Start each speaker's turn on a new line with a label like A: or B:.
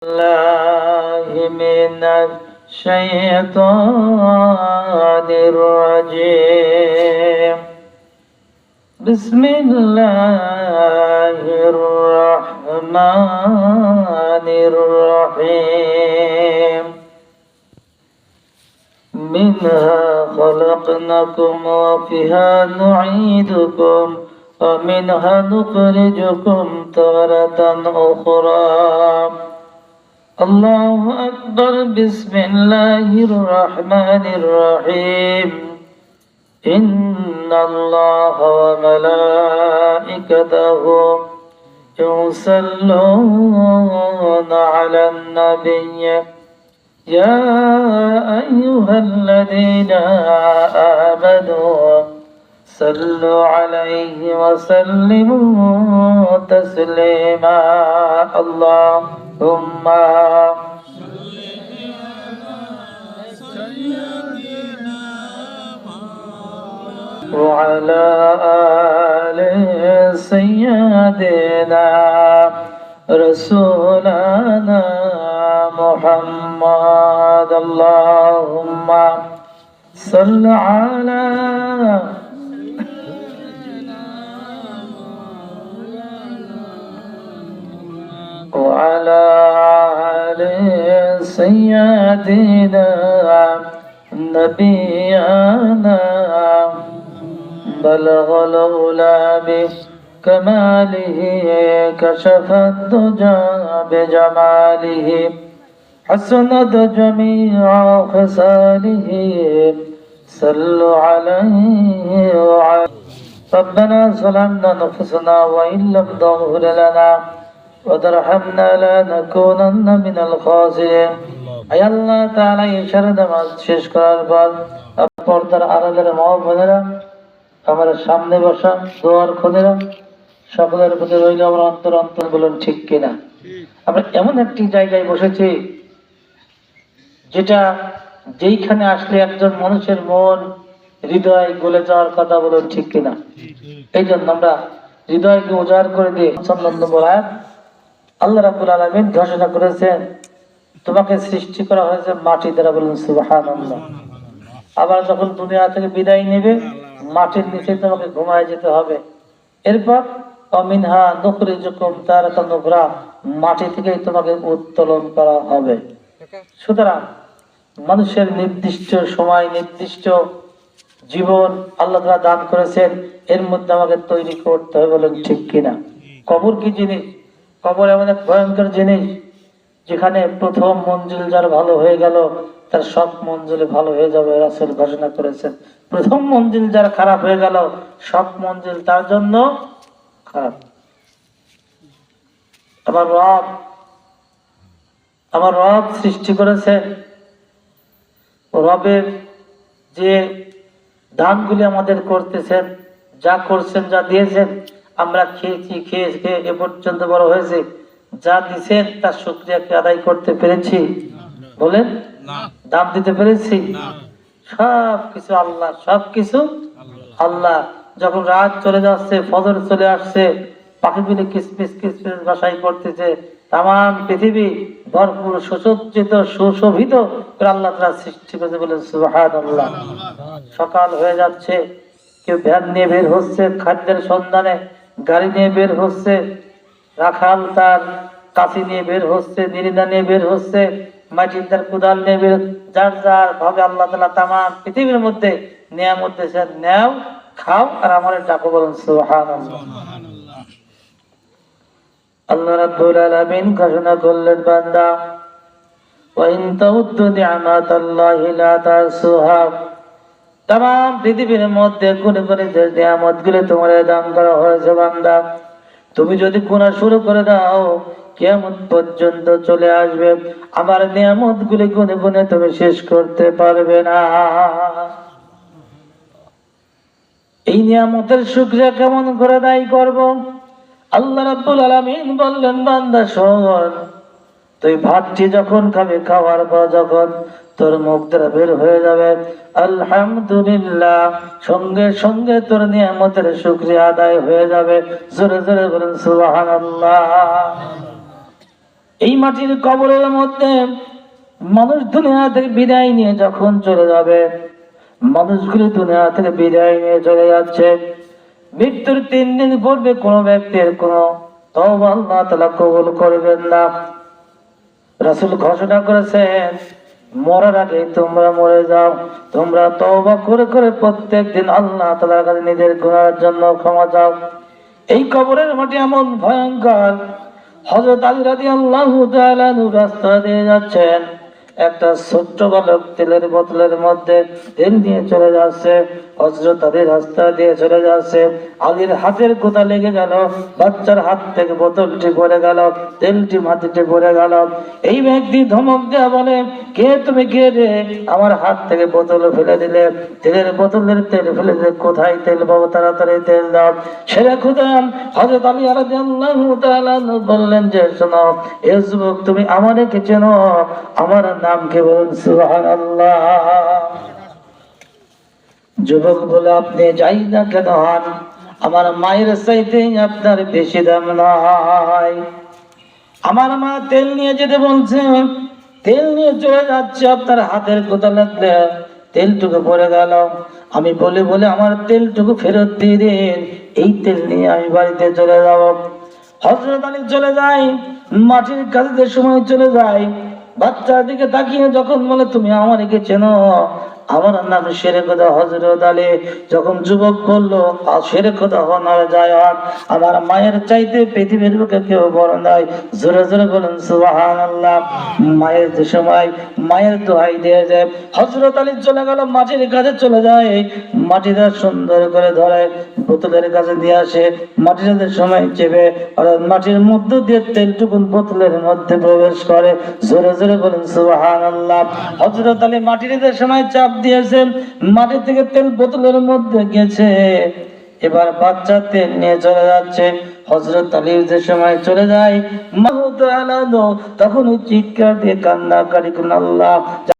A: الله من الشيطان الرجيم. بسم الله الرحمن الرحيم. منها خلقناكم وفيها نعيدكم ومنها نخرجكم تارة أخرى. الله أكبر. بسم الله الرحمن الرحيم. إن الله وملائكته يصلون على النبي يا أيها الذين آمنوا صلوا عليه وسلموا تسليما. اللهم وعلى آل سيدنا رسولنا محمد. اللهم صل على وعلى آل سيدنا نبينا بلغ العلا بكماله كشف الدجى بجماله حسنت جميع خصاله صلوا عليه وعلى. ربنا ظلمنا أنفسنا وإن لم تغفر لنا وترحمنا لنكونن من الخاسرين. আয় আল্লাহ তাআলা ইশারা নামাজ শেষ করার পর পর্দার আড়ালের মা বোনেরা, আমার সামনে বসা দোয়ার খোদেরা, সকলের প্রতি রইল আমার অন্তর অন্তর বলুন ঠিক কিনা। আমরা এমন একটি জায়গায় বসেছি যেটা যেইখানে আসলে একজন মানুষের মন হৃদয় গলে যাওয়ার কথা, বলুন ঠিক কিনা। এই জন্য আমরা হৃদয়কে উজাড় করে দিয়ে আল্লাহ রাব্বুল আলামিন ঘোষণা করেছেন তোমাকে সৃষ্টি করা হয়েছে মাটি দ্বারা, বলুন সুবহানাল্লাহ। আবার যখন দুনিয়া থেকে বিদায় নেবে মাটির নিচে তোমাকে ঘুমায় যেতে হবে। এরপর অমিনহা নুখরিজুকুম তারাতান উখরা, মাটি থেকেই তোমাকে উত্তোলন করা হবে। সুতরাং মানুষের নির্দিষ্ট সময় নির্দিষ্ট জীবন আল্লাহ তাআলা দান করেছেন, এর মধ্যে আমাকে তৈরি করতে হবে, বলেন ঠিক কিনা। কবর কি জিনিস? কবর এমন এক ভয়ঙ্কর জিনিস যেখানে প্রথম মঞ্জিল যার ভালো হয়ে গেল তার সব মঞ্জিলে ভালো হয়ে যাবে। রাসূল ঘোষণা করেছেন প্রথম মঞ্জিল যার খারাপ হয়ে গেল সব মঞ্জিল তার জন্য খারাপ। আমার রব সৃষ্টি করেছেন, রবের যে দানগুলি আমাদের করতেছেন, যা করছেন, যা দিয়েছেন, আমরা খেয়েছি, খেয়ে এ পর্যন্ত বড় হয়েছে, যা দিয়েছেন তার শুকরিয়া কি আদায় করতে পেরেছি? বলেন, দাম দিতে পেরেছি? সবকিছু আল্লাহ, সবকিছু আল্লাহ। যখন রাত চলে যাচ্ছে, ফজর চলে আসছে, পাখিগুলি কিসমিস কিসমিস বাসাই করতেছে, তাম পৃথিবী ভরপুর সুসজ্জিত সুশোভিত করে আল্লাহ তাআলা সৃষ্টি করেছে, বলেন সুবহানাল্লাহ। সকাল হয়ে যাচ্ছে, কেউ ভ্যান নিয়ে বের হচ্ছে খাদ্যের সন্ধানে, গাড়ি নিয়ে বের হচ্ছে, রাখাল তার কাশি নিয়ে বের হচ্ছে, নিরিন্দা নিয়ে বের হচ্ছে, মাটির তার কুদাল নিয়ে বের, যার যার ভাবে আল্লাহ তাআলা তাম পৃথিবীর মধ্যে নিয়ামত দিয়েছেন, নেও, খাও, আর আমার ডাকো, বলেন সুবহানাল্লাহ। আল্লাহ রাব্বুল আলামিন ঘোষণা করলেন, বান্দা ওয়া ইন তাউদ্দু নি'মাতাল্লাহি লা তাহসুহা, তাম পৃথিবীর মধ্যে গুণে গুণে যে নিয়ামতগুলো তোমার দান করা হয়েছে বান্দা, তুমি যদি গুনাহ শুরু করে দাও কিয়ামত পর্যন্ত চলে আসবে, আমার নিয়ামতগুলো গুণে গুণে তুমি শেষ করতে পারবে না। এই নিয়ামতের শুকরিয়া কেমন করে আদায় করব? আল্লাহ রাব্বুল আলামিন বললেন, বান্দা শোন, তুই ভাতটি যখন খাবে, খাওয়ার পর যখন তোর মুখ দ্বারা বের হয়ে যাবে আলহামদুলিল্লাহ, সঙ্গে সঙ্গে তোর নিয়ামতের শুকরিয়া আদায় হয়ে যাবে। জোরে জোরে বলেন সুবহানাল্লাহ। এই মাটির কবরের মধ্যে মানুষ দুনিয়া থেকে বিদায় নিয়ে যখন চলে যাবে, মানুষগুলি দুনিয়া থেকে বিদায় নিয়ে চলে যাচ্ছে, মৃত্যুর 3 দিন পূর্বে কোন ব্যক্তির কোন তওবা আল্লাহ তাআলা কবুল করবেন না। রাসূল ঘোষণা করেছেন, মরার আগে তোমরা মরে যাও, তোমরা তওবা করে করে প্রত্যেকদিন আল্লাহ তাআলার কাছে নিজের গুনাহের জন্য ক্ষমা চাও। এই কবরের মাটি এমন ভয়ঙ্কর, হযরত আলী রাদিয়াল্লাহু তাআলা রাস্তা দিয়ে যাচ্ছেন, একটা ছোট্ট বালক তেলের বোতলের মধ্যে তেল নিয়ে চলে যাচ্ছে। হযরত আলী রাস্তা দিয়ে চলে যাচ্ছে, আলীর হাতের কোথা লেগে গেল, বাচ্চার হাত থেকে বোতলটি পড়ে গেল, তেলটি মাটিতে পড়ে গেল। এই ব্যক্তি ধমক দেয়া বলে, কে তুমি, কে রে, আমার হাত থেকে বোতল ফেলে দিলে, তেলের বোতলের তেল ফেলে দিলে, কোথায় তেল পাবো, তাড়াতাড়ি তেল দাও। সেরে খুদা হযরত আলী রাদিয়াল্লাহু তাআলা বললেন যে, শোনো এ যুবক, তুমি আমারে কি চেনো? আমার নাম কি বলুন? সুবহানাল্লাহ। যুবক বলে, আপনি যাই না কেন হন, আমার মায়ের চাইতে আপনার বেশি দাম নয়। আমার মা তেল নিয়ে যেতে বলছে, তেল নিয়ে চলে যাচ্ছে, আপনার হাতের কোথা লাগলে তেলটুকু পড়ে গেল। আমি বলে বলে আমার তেলটুকু ফেরত দিয়ে দিন, এই তেল নিয়ে আমি বাড়িতে চলে যাব। হযরত আলী চলে যায়, মাটির কাছে সময় চলে যায়, বাচ্চার দিকে তাকিয়ে যখন বলে, তুমি আমার কে চেনো? আমার নাম শেরে খোদা হযরত আলী। যখন যুবক বললো, শেরে খোদা হনার যায়, আমার মায়ের চাইতে পৃথিবীর বুকে কেউ বড় নাই। জোরে জোরে বলেন সুবহানাল্লাহ। মায়ের সময় মায়ের দোহাই দিয়ে যায়, হযরত আলী চলে গেল, মাটির কাছে চলে যায়, মাটিটা সুন্দর করে ধরে বোতলের কাছে দিয়ে আসে, মাটিটাতে সময় চেপে মাটির মধ্য দিয়ে তেলটুকু বোতলের মধ্যে প্রবেশ করে। জোরে জোরে বলেন সুবহানাল্লাহ। হযরত আলী মাটির সময় চাপ দিয়েছেন, মাটি থেকে তেল বোতলের মধ্যে গেছে। এবার বাচ্চা তেল নিয়ে চলে যাচ্ছে। হযরত আলী যে সময় চলে যায়, তখন চিৎকার দিয়ে কান্নাকারি করলেন, আল্লাহ